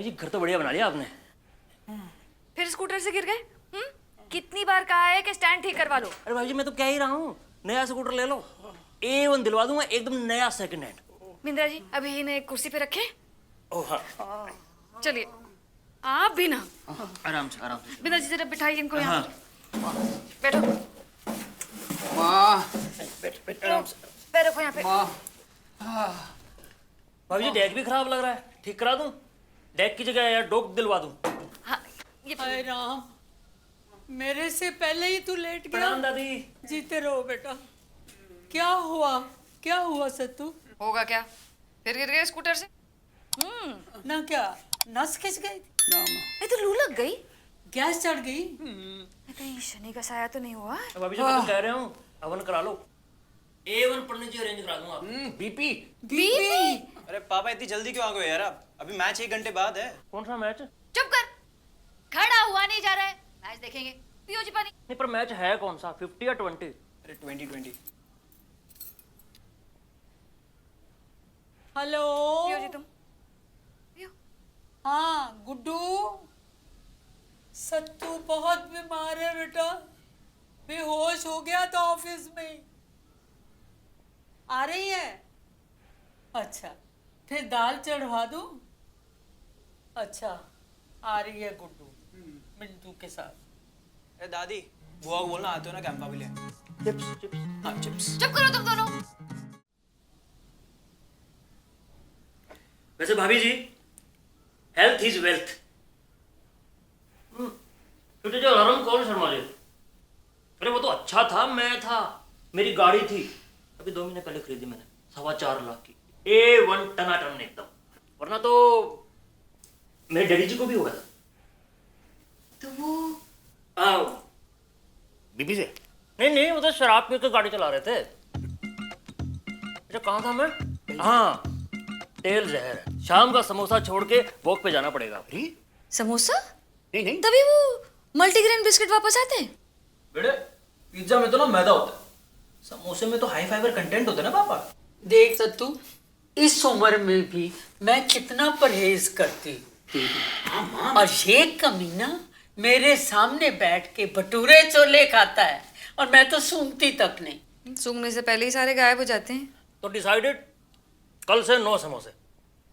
भाभी जी घर तो बढ़िया बना लिया आपने। फिर स्कूटर से गिर गए? कितनी बार कहा है कि स्टैंड ठीक करवा लो। अरे भाभी जी मैं तो कह ही रहा हूँ, नया स्कूटर ले लो, A1 दिलवा दूंगा, एकदम नया सेकंड हैंड। बिंद्रा जी अभी इन्हें एक कुर्सी पे रखे। ओह हाँ, चलिए आप भी ना। आराम से आराम से। बिंद्रा जी जरा बिठाइए इनको यहाँ हाँ पर। बैठो। माँ, बैठ आराम से। पैर रखो यहाँ पे। माँ, भाभी जी डेक भी खराब लग रहा है, ठीक करा दूं? डेक की जगह यार डोक दिलवा दूं? हाँ ये हाय राम, मेरे से पहले ही तू लेट गया। प्रणाम दादी। जीते रहो बेटा। क्या हुआ, क्या हुआ सत्तू? होगा क्या, फिर गिर गए स्कूटर से? ना क्या नस खिंच गई थी? ना माँ। ये तो लू लग गई। गैस चढ़ गई? कहीं शनि का साया तो नहीं हुआ? भाभी जी मैं तो कह रहा हूँ हवन करा लो, A1 पढ़ने की अरेंज करा दूंगा। बीपी। बीपी? अरे पापा इतनी जल्दी क्यों आ गए यार आप? अभी मैच 1 घंटे बाद है। कौन सा मैच? चुप कर, खड़ा हुआ नहीं जा रहा है। मैच देखेंगे, पियो जी पानी। नहीं पर मैच है कौन सा, 50 या 20? अरे 2020। हेलो। पियो जी तुम पियो। हाँ गुड्डू, सत्तू बहुत बीमार है बेटा, बेहोश हो गया था ऑफिस में। आ रही है? अच्छा, फिर दाल चढ़वा दूं? अच्छा, आ रही है गुड्डू मिंटू के साथ। अरे दादी बुआ को बोलना आते हो ना कैंपा भी ले। Chips chips. हाँ चिप्स। चुप करो तुम दोनों। वैसे भाभी जी हेल्थ इज वेल्थ। तुझे जो अलार्म कौन शर्मा ले? अरे वो तो अच्छा था, मैं था, मेरी गाड़ी थी, अभी 2 महीने पहले खरीदी मैंने, 4.25 लाख की, A1 टनाटन एकदम, वरना तो मेरे डैडी जी को भी हो गया था। तो वो आओ। बीपी से? नहीं नहीं वो तो शराब पी के गाड़ी चला रहे थे। अच्छा कहाँ था मैं? हाँ तेल जहर है, शाम का समोसा छोड़ के वॉक पे जाना पड़ेगा। अरे समोसा? नहीं नहीं, तभी वो मल्टीग्रेन बिस्किट वापस आते हैं। बेटे पिज्जा में तो ना मैदा होता है, समोसे में तो हाई फाइबर कंटेंट होता है ना पापा। देख सत्तू, इस उम्र में भी मैं कितना परहेज करती, और ये कमीना मेरे सामने बैठ के भटूरे छोले खाता है और मैं तो सूंघती तक नहीं। सूंघने से पहले ही सारे गायब हो जाते हैं। तो डिसाइडेड, कल से 9 समोसे,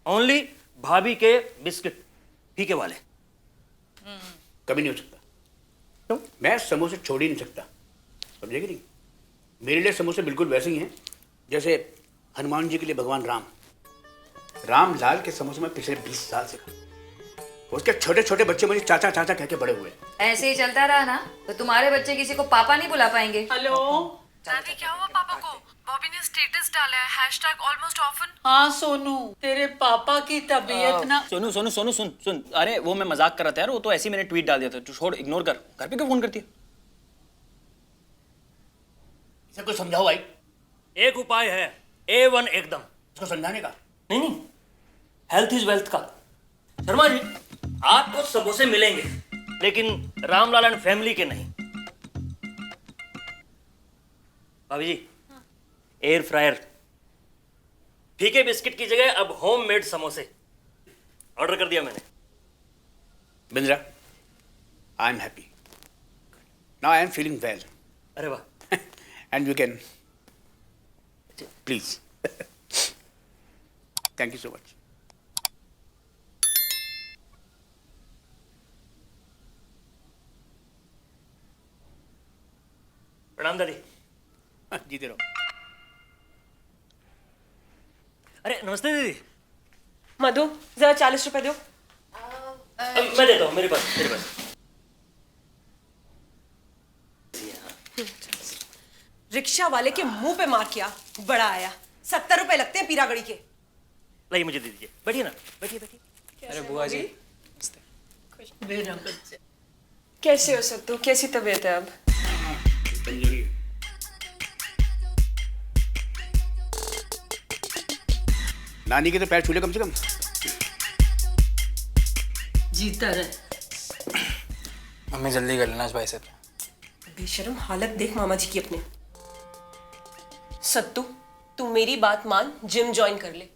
ओनली भाभी के बिस्किट फीके वाले। कभी नहीं हो सकता। तो मैं समोसे छोड़ ही नहीं सकता, समझे कि नहीं? मेरे लिए समोसे बिल्कुल वैसे ही हैं जैसे हनुमान जी के लिए भगवान राम। राम लाल के समोसे में पिछले 20 साल से खा। उसके छोटे छोटे बच्चे मुझे चाचा चाचा कह के बड़े हुए। ऐसे ही चलता रहा ना तो तुम्हारे बच्चे किसी को पापा नहीं बुला पाएंगे। हेलो। दादी क्या हुआ पापा को? बॉबी ने स्टेटस डाला है #almost often। हाँ सोनू, तेरे पापा की तबीयत ना। सोनू सोनू सोनू सुन सुन, अरे वो मैं मजाक कर रहा था यार, वो तो ऐसे ही मैंने ट्वीट डाल दिया था, तू छोड़, इग्नोर कर। घर पे क्यों फोन करती है? इसे कुछ समझाओ भाई, एक उपाय है, A1 एकदम। इसको समझाने का। नहीं नहीं, हेल्थ इज वेल्थ का। शर्मा जी आपको समोसे मिलेंगे, लेकिन रामलाल एंड फैमिली के नहीं। भाभी जी एयर फ्रायर, फीके बिस्किट की जगह अब होममेड समोसे ऑर्डर कर दिया मैंने। Bindra, I am happy now, I am feeling well अरे वाह। And you can please. Thank you so much. प्रणाम दादी। जीते रहो। अरे नमस्ते दीदी। मधु जरा 40 रुपए दो। मैं देता हूँ, मेरे पास। रिक्शा वाले के मुंह पे मार किया, बड़ा आया। 70 रुपए लगते हैं पीरागढ़ी के। लाइए मुझे दे दीजिए, बैठिए ना, बैठिए। अरे बुआ जी मेरा बच्चा कैसे हो सत्तू, कैसी तबीयत है अब? कमजोरी। नानी के तो पैर छूले कम से कम। जीता रहे। मम्मी जल्दी कर लेना इस भाई से। बेशरम हालत देख मामा जी की अपने। सत्तू तू मेरी बात मान, जिम ज्वाइन कर ले।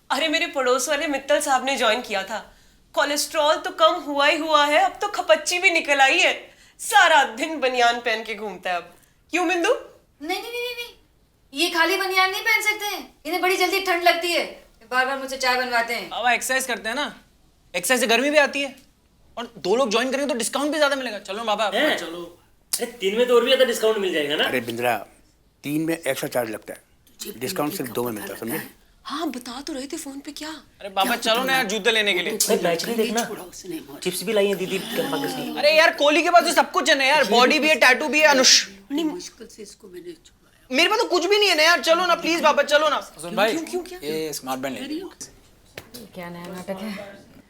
अरे मेरे पड़ोस वाले मित्तल साहब ने ज्वाइन किया था, कोलेस्ट्रॉल तो कम हुआ ही हुआ है, अब तो खपच्ची भी निकल आई है। सारा दिन बनियान पहन के घूमता है अब। क्यों बिंदु? नहीं नहीं नहीं नहीं, ये खाली बनियान नहीं पहन सकते हैं, इन्हें बड़ी जल्दी ठंड लगती है, बार बार मुझसे चाय बनवाते हैं। अब एक्सरसाइज करते हैं ना, एक्सरसाइज से गर्मी भी आती है, और 2 लोग ज्वाइन करेंगे तो डिस्काउंट भी ज्यादा मिलेगा। चलो बाबा हैं? चलो। अरे 3 में तो और भी ज्यादा डिस्काउंट मिल जाएगा ना। अरे बिंद्रा, 3 में एक्स्ट्रा चार्ज लगता है, डिस्काउंट सिर्फ 2 में मिलता है, समझे? हाँ बता तो रहे थे फोन पे। क्या? अरे बाबा चलो ना यार जूते लेने के लिए। भाई मैच नहीं देखना, चिप्स भी लाई हैं दीदी पाकिस्तान। अरे यार कोहली के पास तो सब कुछ है ना यार, बॉडी भी है, टैटू भी है, अनुष। मुश्किल से इसको मैंने छुड़ाया। मेरे पास तो कुछ भी नहीं है ना यार, चलो ना प्लीज बाबा चलो ना। सुन भाई, ये स्मार्ट बैंड ले लो। क्या नया नाटक है?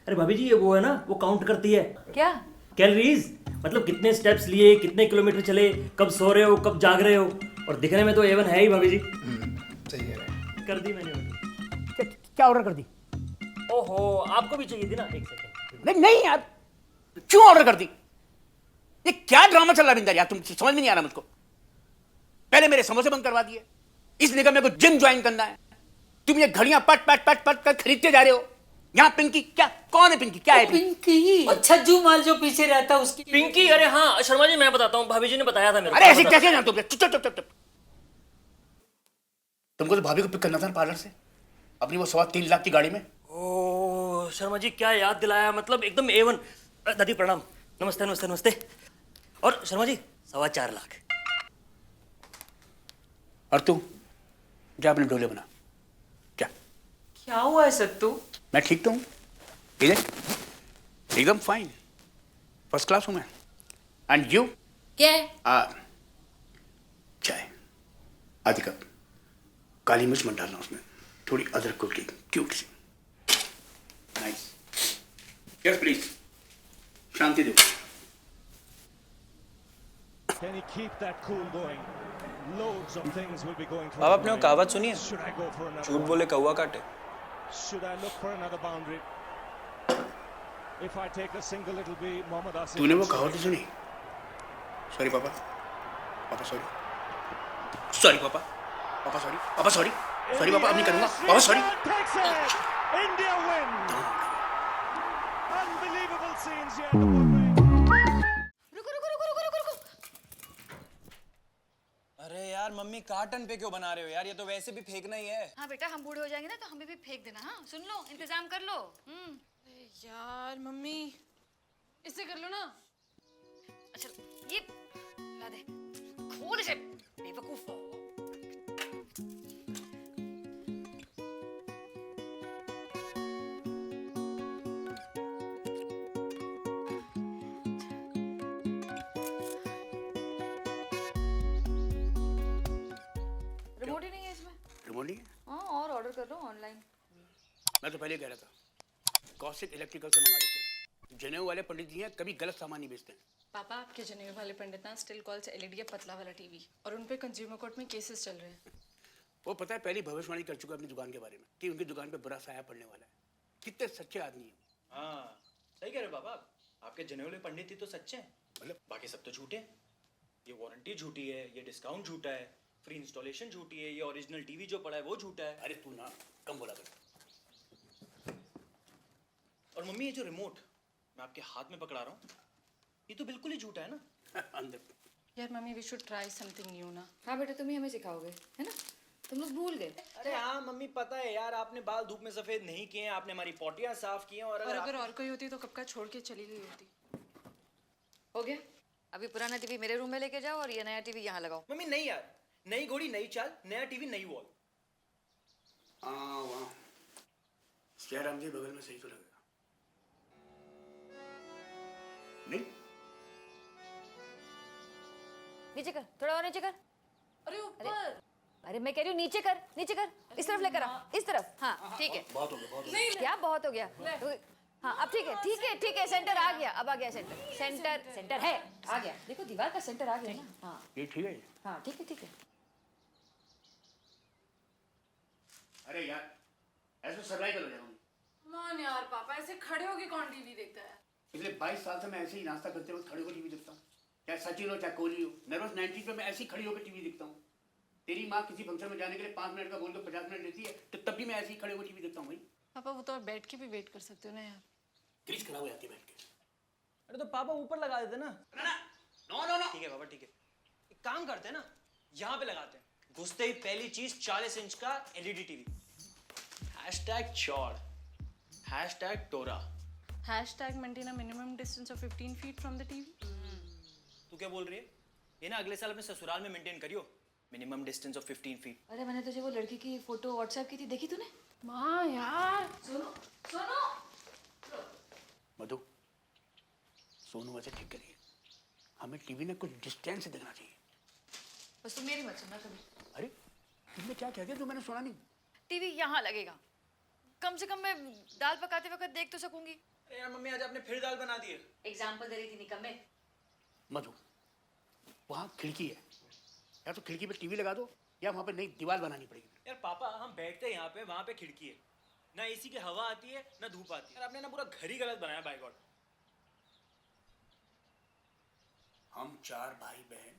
अरे भाभी जी, ये वो है ना, वो काउंट करती है क्या? कैलोरीज, मतलब कितने स्टेप्स लिए, कितने किलोमीटर चले, कब सो रहे हो, कब जाग रहे हो, और दिखने में तो एवन है ही भाभी जी। सही है। कर दी मैंने। क्या ऑर्डर कर दी? ओहो, आपको भी चाहिए थी ना? एक सेकंड। नहीं नहीं यार, क्यों ऑर्डर कर दी? ये क्या ड्रामा चल रहा है बिंदर यार, तुम समझ में नहीं आ रहा मुझको। पहले मेरे समोसे बंद करवा दिए, इस निगम मेरे को जिम ज्वाइन करना है, तुम ये घड़ियां पट पट पट पट कर खरीदते जा रहे हो। यहाँ पिंकी, क्या कौन है पिंकी? क्या है पिंकी? पिंकी और छज्जू माल जो पीछे रहता है उसकी पिंकी? अरे हाँ शर्मा जी, मैं बताता हूँ, भाभी जी ने बताया था मेरे को। अरे ऐसे कैसे ना, तुम चुप चुप चुप चुप। तुमको तो भाभी को पिक करना था पार्लर से, अपनी वो 3.25 लाख की गाड़ी में। ओ शर्मा जी, क्या याद दिलाया, मतलब एकदम एवन। दादी प्रणाम। नमस्ते नमस्ते नमस्ते। और शर्मा जी 4.25 लाख। और तू जा अपने डोले बना, क्या? क्या हुआ है सत्तू? मैं ठीक तो हूँ, एकदम फाइन, फर्स्ट क्लास हूँ मैं। And you? क्या है? चाय आधी कप, काली मिर्च मत डालना उसमें, थोड़ी अदरक कुट की, क्यूट सी। नाइस। यस प्लीज, शांति दो। Can he keep that cool going? Loads of things will be going through. बाबा आपने वो कहावत सुनी है, Should I go for another? झूठ बोले कौवा काटे। Should I look for another boundary? If I take a single, it'll be Mohammad Asif. तूने वो कहावत नहीं सुनी? सॉरी पापा, पापा सॉरी, सॉरी पापा, पापा सॉरी, पापा सॉरी, सॉरी पापा, अब नहीं करूँगा, पापा sorry. Takes it. India win. Unbelievable scenes here. रुको रुको रुको रुको रुको रुको। अरे यार मम्मी कार्टन पे क्यों बना रहे हो यार, ये तो वैसे भी फेंकना ही है। हाँ बेटा, हम बूढ़े हो जाएंगे ना तो हमें भी फेंक देना। हाँ सुन लो, इंतजाम कर लो। यार मम्मी, इससे कर लो ना। अच्छा ये ला दे, खोल इसे बेवकूफ। रिमोट ही नहीं है इसमें। रिमोट नहीं है? हाँ, और ऑर्डर कर लो ऑनलाइन। मैं तो पहले कह रहा था, कौशिक इलेक्ट्रिकल से मंगा लेते हैं, जनेऊ वाले पंडित जी हैं, कभी गलत सामान नहीं बेचते हैं। पापा, आपके जनेऊ वाले पंडित ना स्टिल कॉल से एलईडी पतला वाला टीवी, और उन पे कंज्यूमर कोर्ट में केसेस चल रहे हैं। वो पता है, पहली भविष्यवाणी कर चुका है अपनी दुकान के बारे में कि उनकी दुकान पे बुरा साया पड़ने वाला है। कितने सच्चे आदमी हैं। हाँ सही कह रहे हो बाबा, आपके जनेऊ पंडित ही तो सच्चे हैं, मतलब बाकी सब तो झूठे हैं। ये वारंटी झूठी है, ये डिस्काउंट झूठा है, फ्री इंस्टॉलेशन झूठी है, ये ओरिजिनल टीवी जो पड़ा है वो झूठा है। अरे तू ना कम बोला कर। और मम्मी ये जो रिमोट मैं आपके हाथ में पकड़ा रहा हूँ, ये तो बिल्कुल ही झूठा है ना। अंदर यार mummy, we should try something new ना। हाँ बेटा, तुम ही हमें सिखाओगे, है ना? तुम लोग भूल गए। अरे हाँ मम्मी, पता है यार, आपने बाल धूप में सफेद नहीं किए हैं, आपने हमारी पोटियां साफ की हैं, और और अगर अगर और कोई होती तो कब का छोड़ के चली गई होती। हो गया? अभी पुराना टीवी मेरे रूम में लेके जाओ और ये नया टीवी यहाँ लगाओ। मम्मी नहीं यार, नई घोड़ी नई चाल, नया टीवी नई वॉल। हाँ वहाँ जयराम जी बगल में सही तो लगेगा नहीं? नीचे कर, थोड़ा और नीचे कर। अरे ऊपर। अरे मैं कह रही हूँ नीचे कर, नीचे कर, इस तरफ लेकर आ, इस तरफ। हाँ ठीक है। बहुत हो गया, बहुत हो गया। क्या बहुत हो गया? हाँ अब ठीक है, ठीक है, ठीक है, सेंटर आ गया, अब आ गया सेंटर। सेंटर सेंटर है, आ गया। देखो दीवार का सेंटर आ गया ना। हाँ ये ठीक है। हाँ ठीक है, ठीक है। अरे यार ऐसे सर्वाइवल हो जाऊंगी। मान यार पापा, ऐसे खड़े होके कौन टीवी देखता है? पिछले 22 साल से मैं ऐसे ही नाश्ता करते वक्त खड़े होकर टीवी देखता हूँ, चाहे सचिन हो चाहे कोहली हो। नर्वस 90s में मैं ऐसे ही खड़ी होकर टीवी देखता हूँ। तेरी माँ किसी फंक्शन में जाने के लिए 5 मिनट का बोल के 50 मिनट लेती है, तो तब भी मैं ऐसे ही खड़े होकर टीवी देखता हूँ भाई। पापा वो तो आप बैठ के भी वेट कर सकते हो ना यार। क्रीज खराब हो जाती है बैठ के। अरे तो पापा ऊपर लगा देते ना। No no no. ठीक है पापा ठीक है, एक काम करते हैं ना, यहाँ पे लगाते हैं। घुसते ही पहली चीज 40 इंच का एलईडी टीवी। #चौड़, #टोरा। Hashtag maintain a minimum distance of 15 feet from the TV. तू क्या बोल रही है? ये ना अगले साल अपने ससुराल में मेंटेन करियो, मिनिमम डिस्टेंस ऑफ 15 फीट। अरे मैंने तुझे वो लड़की की फोटो व्हाट्सएप की थी, देखी तूने? माँ यार, सोनू सोनू मधु, सोनू वैसे ठीक करिए, हमें टीवी में कुछ डिस्टेंस से देखना चाहिए। बस तुम मेरी मत सुनना कभी। अरे तुमने क्या कह दिया जो मैंने सुना नहीं? टीवी यहाँ लगेगा, कम से कम मैं दाल पकाते वक्त देख तो सकूंगी। अरे यार मम्मी, आज आपने फिर दाल बना दी है। एग्जाम्पल दे रही थी निकम्मे। मधु, वहाँ खिड़की है, या तो खिड़की पे टीवी लगा दो या वहाँ पे नई दीवार बनानी पड़ेगी। यार पापा, हम बैठते हैं यहाँ पे, वहाँ पे खिड़की है, ना एसी की हवा आती है ना धूप आती है। यार आपने ना पूरा घर ही गलत बनाया, बाय गॉड। हम 4 भाई बहन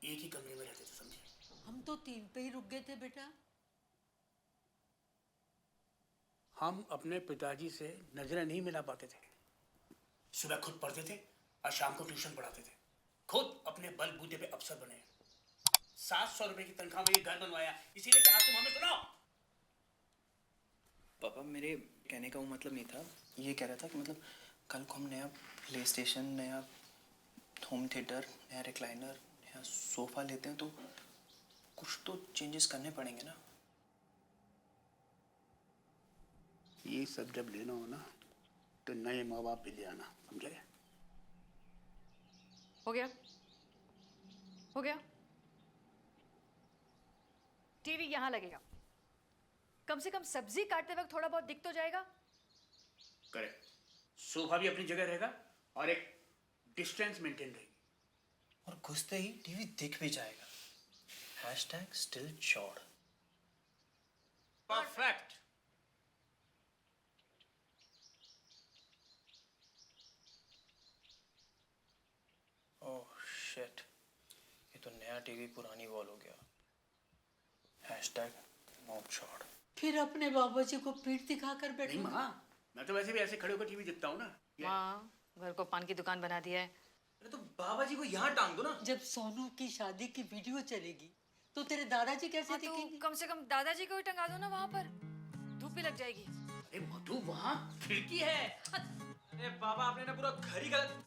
एक ही कमरे में रहते थे, समझे? हम तो 3 पे ही रुक गए थे बेटा। हम अपने पिताजी से नजरें नहीं मिला पाते थे। सुबह खुद पढ़ते थे और शाम को ट्यूशन पढ़ाते थे। खुद अपने बलबूते पे अफसर बने। 700 रुपए की तनख्वाह में ये घर बनवाया, इसीलिए कि आज तुम हमें सुनाओ। पापा, मेरे कहने का वो मतलब नहीं था, ये कह रहा था कि मतलब कल को हम नया प्ले स्टेशन, नया होम थिएटर, नया रिक्लाइनर, नया सोफा लेते हैं तो कुछ तो चेंजेस करने पड़ेंगे ना। ये सब जब लेना हो ना तो नए माँ बाप भी ले आना, समझे? हो गया, हो गया। टीवी यहाँ लगेगा, कम से कम सब्जी काटते वक्त थोड़ा बहुत दिख तो जाएगा। करेक्ट। सोफा भी अपनी जगह रहेगा और एक डिस्टेंस मेंटेन रहेगी। और घुसते ही टीवी दिख भी जाएगा। #still चौड़। परफेक्ट। ओह शिट, ये तो नया टीवी पुरानी वॉल हो गया। #मॉम चौड़। फिर अपने बाबा जी को पीठ दिखाकर नहीं बैठे। माँ, मैं तो वैसे भी ऐसे खड़े होकर टीवी देखता हूँ ना। माँ, घर को पान की दुकान बना दिया है। अरे तो बाबा जी को यहाँ टांग दो ना। जब सोनू की शादी की वीडियो चलेगी तो तेरे दादाजी कैसे हाँ, तो दिखेंगे? कम से कम दादाजी को ही टंगा दो ना वहाँ पर, धूप भी लग जाएगी। अरे मधु, वहाँ खिड़की है। अरे बाबा, आपने ना पूरा घर ही गलत।